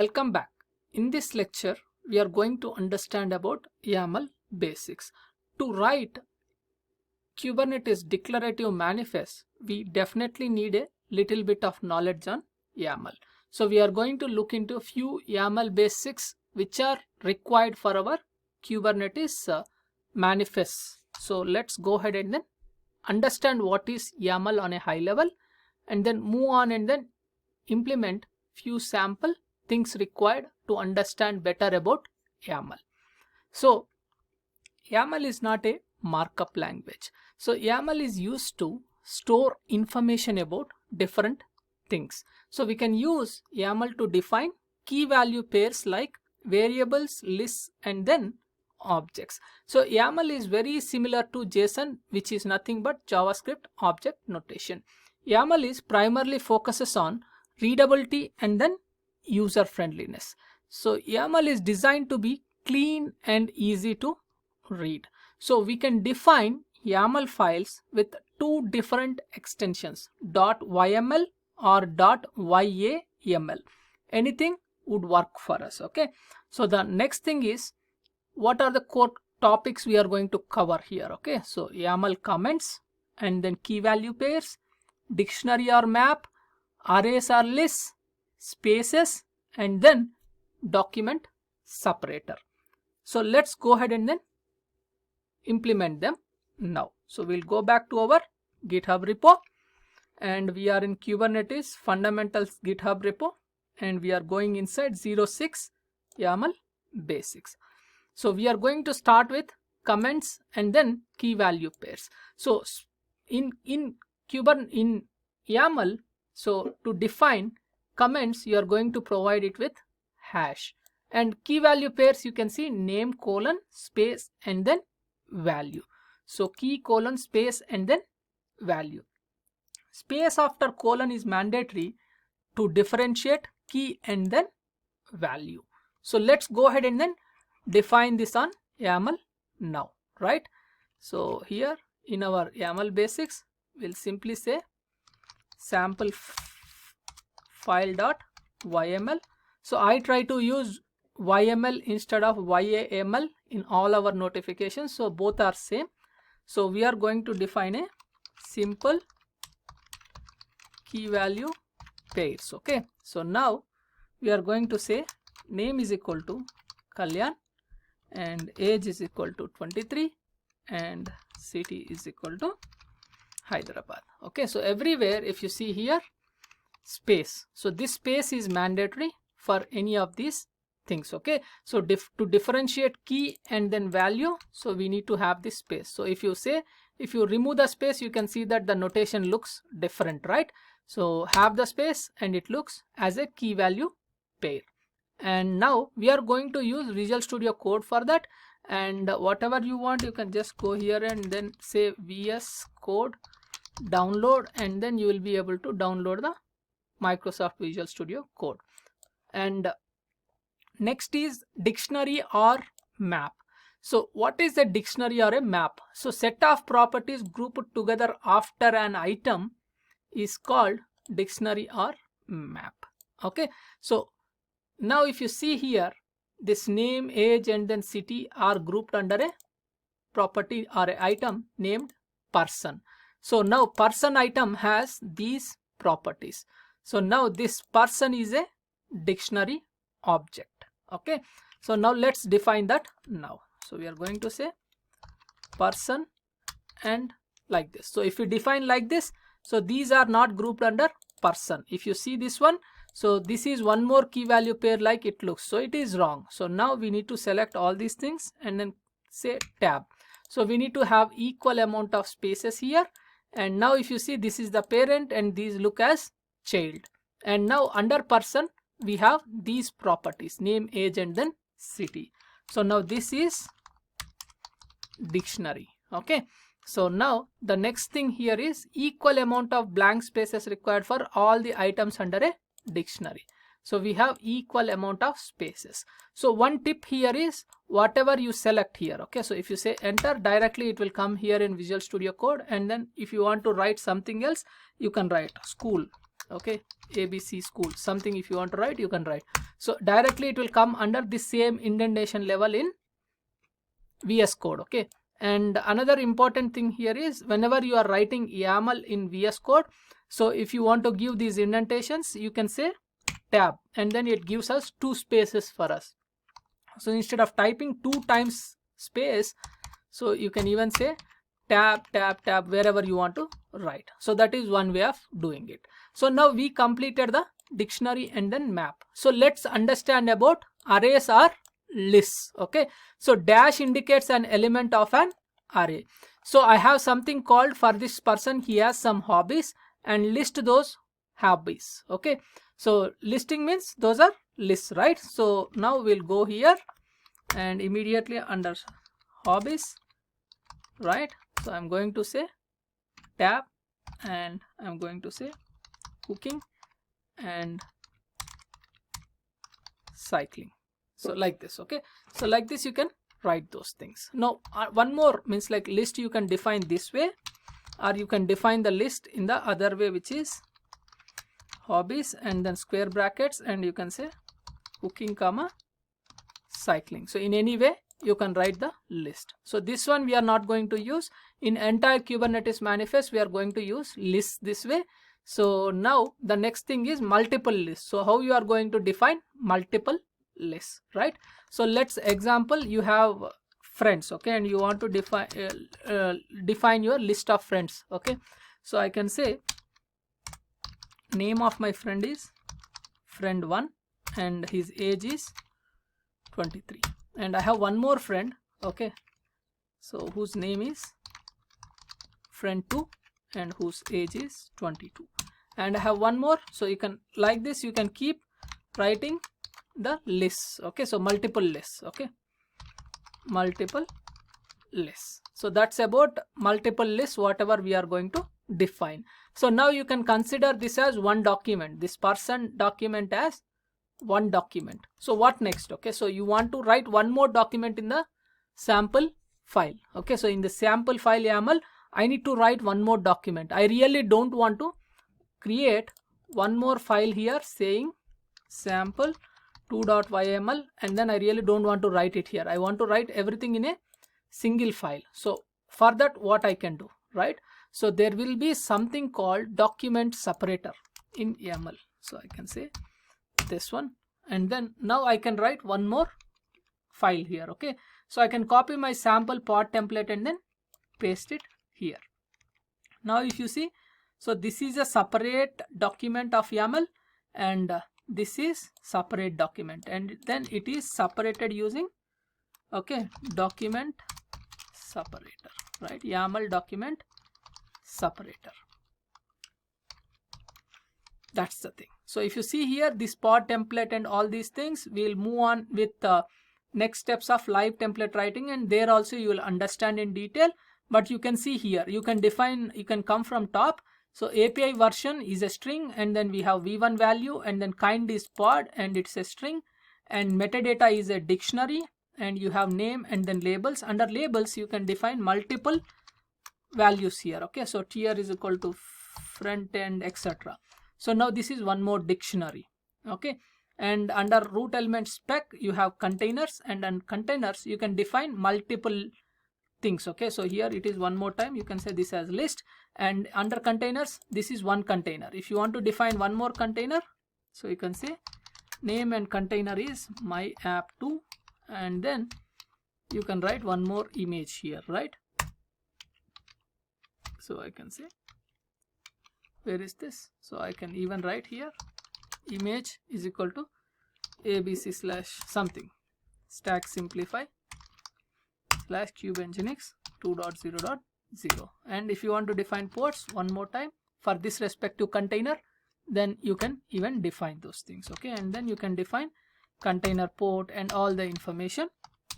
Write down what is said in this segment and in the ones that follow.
Welcome back. In this lecture, we are going to understand about YAML basics. To write Kubernetes declarative manifest, we definitely need a little bit of knowledge on YAML. So we are going to look into a few YAML basics which are required for our Kubernetes manifests. So let's go ahead and then understand what is YAML on a high level, and then move on and then implement few sample things required to understand better about YAML. So YAML is not a markup language. So YAML is used to store information about different things. So we can use YAML to define key value pairs like variables, lists, and then objects. So YAML is very similar to JSON, which is nothing but JavaScript object notation. YAML is primarily focuses on readability and then user friendliness. So YAML is designed to be clean and easy to read. So we can define YAML files with two different extensions, .yml or .yaml. Anything would work for us. Okay. So the next thing is, what are the core topics we are going to cover here? Okay. So YAML comments, and then key value pairs, dictionary or map, arrays or lists, spaces, and then document separator. So let's go ahead and then implement them now. So we'll go back to our GitHub repo, and we are in Kubernetes fundamentals GitHub repo, and we are going inside 06 YAML basics. So we are going to start with comments and then key value pairs. So in YAML, so to define comments, you are going to provide it with hash, and key value pairs you can see name colon space and then value. So key colon space and then value. Space after colon is mandatory to differentiate key and then value. So let's go ahead and then define this on YAML now, right? So here in our YAML basics, we'll simply say sample file.yml. So I try to use YML instead of YAML in all our notifications, so both are same. So we are going to define a simple key value pairs. Okay. So now we are going to say name is equal to Kalyan, and age is equal to 23, and city is equal to Hyderabad. Okay. So everywhere, if you see here, space. So this space is mandatory for any of these things. Okay. So to differentiate key and then value, so we need to have this space. So if you remove the space, you can see that the notation looks different, right? So have the space and it looks as a key value pair. And now we are going to use Visual Studio Code for that, and whatever you want, you can just go here and then say VS Code download, and then you will be able to download the Microsoft Visual Studio Code. And next is dictionary or map. So what is a dictionary or a map? So set of properties grouped together after an item is called dictionary or map. Okay. So now if you see here, this name, age, and then city are grouped under a property or an item named person. So now person item has these properties. So now this person is a dictionary object. Okay. So now let's define that now. So we are going to say person and like this. So if you define like this, so these are not grouped under person. If you see this one, so this is one more key value pair like it looks. So it is wrong. So now we need to select all these things and then say tab. So we need to have equal amount of spaces here. And now if you see, this is the parent and these look as child. And now under person, we have these properties, name, age, and then city. So now this is dictionary. Okay. So now the next thing here is equal amount of blank spaces required for all the items under a dictionary. So we have equal amount of spaces. So one tip here is whatever you select here. Okay. So if you say enter, directly it will come here in Visual Studio Code. And then if you want to write something else, you can write school okay, ABC school, something if you want to write, you can write. So directly it will come under the same indentation level in VS Code, okay. And another important thing here is whenever you are writing YAML in VS Code, so if you want to give these indentations, you can say tab, and then it gives us 2 spaces for us. So instead of typing 2 times space, so you can even say tab, tab, tab wherever you want to write. So that is one way of doing it. So now we completed the dictionary and then map. So let's understand about arrays or lists, okay. So dash indicates an element of an array. So I have something called, for this person he has some hobbies, and list those hobbies, okay. So listing means those are lists, right? So now we'll go here and immediately under hobbies, right? So I'm going to say tab, and I'm going to say cooking and cycling. So like this, okay. So like this you can write those things. Now one more means like list you can define this way, or you can define the list in the other way, which is hobbies and then square brackets, and you can say cooking comma cycling. So in any way you can write the list. So this one we are not going to use. In entire Kubernetes manifest we are going to use lists this way. So now the next thing is multiple lists. So how you are going to define multiple lists, right? So let's example, you have friends, okay, and you want to define your list of friends, okay. So I can say name of my friend is friend 1 and his age is 23, and I have one more friend, okay, so whose name is friend 2 and whose age is 22, and I have one more. So you can, like this you can keep writing the lists, okay. So multiple lists, okay, multiple lists. So that's about multiple lists, whatever we are going to define. So now you can consider this as one document, this person document as one document. So what next, okay, so you want to write one more document in the sample file, okay. So in the sample file YAML I need to write one more document. I really don't want to create one more file here saying sample 2.yml, and then I really don't want to write it here. I want to write everything in a single file. So for that what I can do, right? So there will be something called document separator in YAML. So I can say this one, and then now I can write one more file here, okay. So I can copy my sample pod template and then paste it here. Now if you see, so this is a separate document of YAML, and this is separate document, and then it is separated using, okay, document separator, right? YAML document separator. That's the thing. So if you see here, this pod template and all these things, we'll move on with next steps of live template writing, and there also you will understand in detail. But you can see here, you can define, you can come from top. So API version is a string, and then we have v1 value, and then kind is pod and it's a string, and metadata is a dictionary, and you have name and then labels. Under labels you can define multiple values here, okay. So tier is equal to front end, etc. So now this is one more dictionary, okay. And under root element spec you have containers, and on containers you can define multiple things, okay. So here it is one more time, you can say this as list, and under containers this is one container. If you want to define one more container, so you can say name and container is my app2, and then you can write one more image here, right? So I can say, where is this? So I can even write here image is equal to abc / something stack simplify / kubenginx 2.0.0. and if you want to define ports one more time for this respective container, then you can even define those things, okay. And then you can define container port and all the information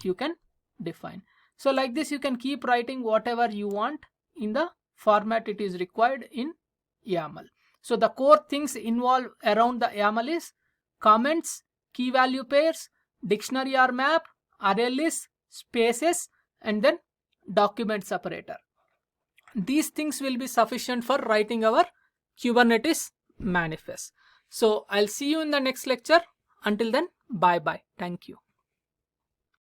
you can define. So like this you can keep writing whatever you want in the format it is required in YAML. So the core things involved around the YAML is comments, key value pairs, dictionary or map, array list, spaces, and then document separator. These things will be sufficient for writing our Kubernetes manifest. So I'll see you in the next lecture. Until then, bye bye. Thank you.